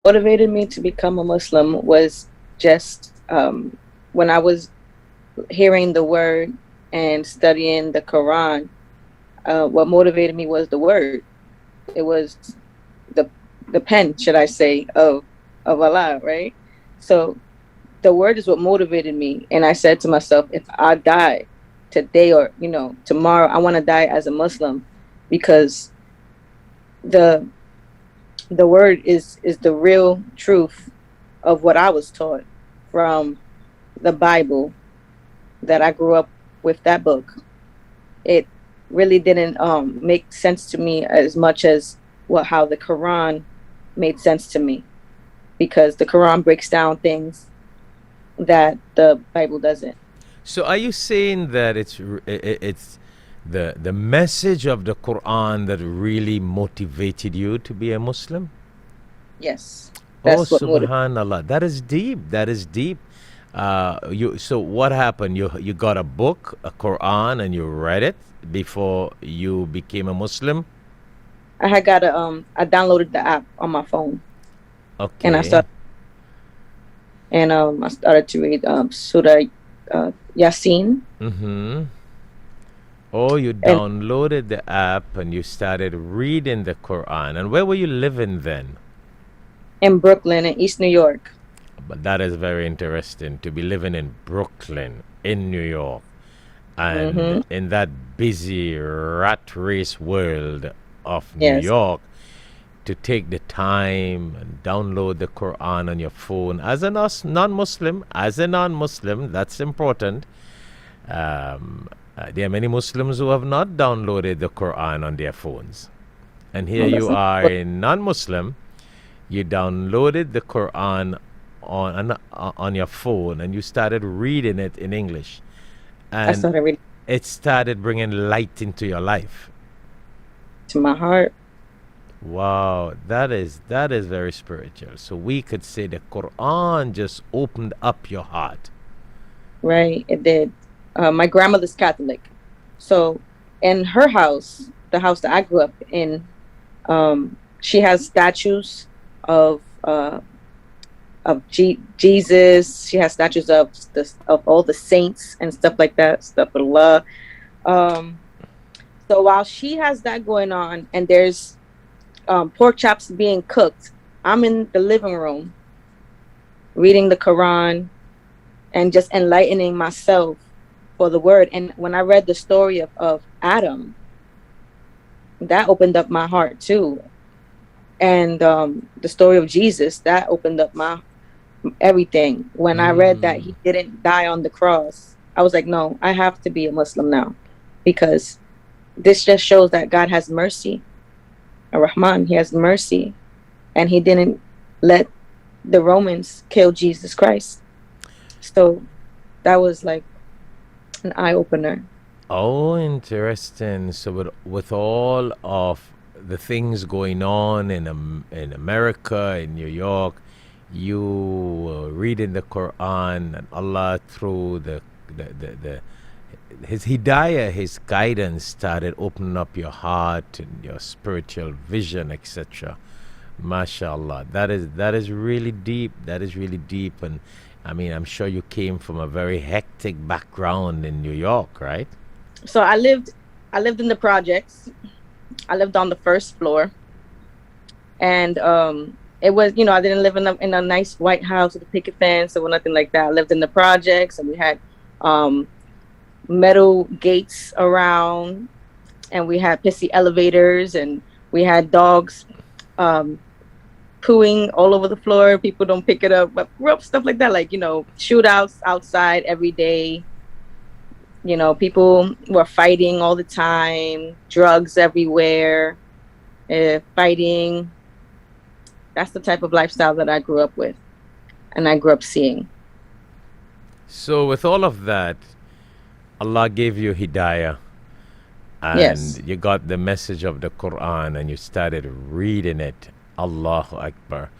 motivated me to become a Muslim was just when I was hearing the word and studying the Quran. What motivated me was the word. It was the the pen, should I say, of Allah, right? So the word is what motivated me, and I said to myself, if I die today or tomorrow, I want to die as a Muslim, because the the word is the real truth of what I was taught from the Bible, that I grew up with that book. It really didn't make sense to me as much as what how the Quran made sense to me, because the Quran breaks down things that the Bible doesn't. So are you saying that it's the message of the Quran that really motivated you to be a Muslim? Yes, Oh, that's what motivated. subhanallah. That is deep. That is deep. You so what happened? You got a book, a Quran, and you read it before you became a Muslim? I had got I downloaded the app on my phone, and Okay. I started to read Surah Yasin. Mm-hmm. Oh, you And downloaded the app and you started reading the Quran. And where were you living then? in Brooklyn, in East New York. But that is very interesting to be living in Brooklyn, in New York, and Mm-hmm. in that busy rat race world of New Yes, York, to take the time and download the Quran on your phone as a non-Muslim. As a non-Muslim, that's important. There are many Muslims who have not downloaded the Quran on their phones. And here well, that's you not, are, a non-Muslim. You downloaded the Quran on your phone and you started reading it in English. I And started reading it started bringing light into your life. to my heart. Wow, that is very spiritual. So we could say the Quran just opened up your heart. Right, it did. My grandmother's Catholic, so in her house, the house that I grew up in, she has statues of Jesus. She has statues of all the saints and stuff like that, stuff of Allah. Um, so while she has that going on, and there's pork chops being cooked, I'm in the living room reading the Quran and just enlightening myself for the word. And when I read the story of Adam, that opened up my heart too. And the story of Jesus, that opened up my everything. When I read that Mm. he didn't die on the cross, I was like, no, I have to be a Muslim now, because this just shows that God has mercy. Ar-Rahman, he has mercy, and he didn't let the Romans kill Jesus Christ. So that was like an eye opener. Oh, interesting. So with all of the things going on in America, in New York, you were reading the Quran and Allah through the his hidayah, his guidance started opening up your heart and your spiritual vision, etc. MashaAllah. That is really deep. That is really deep. And I mean, I'm sure you came from a very hectic background in New York, right? So I lived in the projects. I lived on the first floor, and it was, I didn't live in a nice white house with a picket fence or nothing like that. I lived in the projects, and we had um metal gates around, and we had pissy elevators, and we had dogs um pooing all over the floor. People don't pick it up, but rough stuff like that, like shootouts outside every day. People were fighting all the time, drugs everywhere, fighting. That's the type of lifestyle that I grew up with, and I grew up seeing. So with all of that, Allah gave you hidayah and Yes. you got the message of the Quran and you started reading it. Allahu Akbar.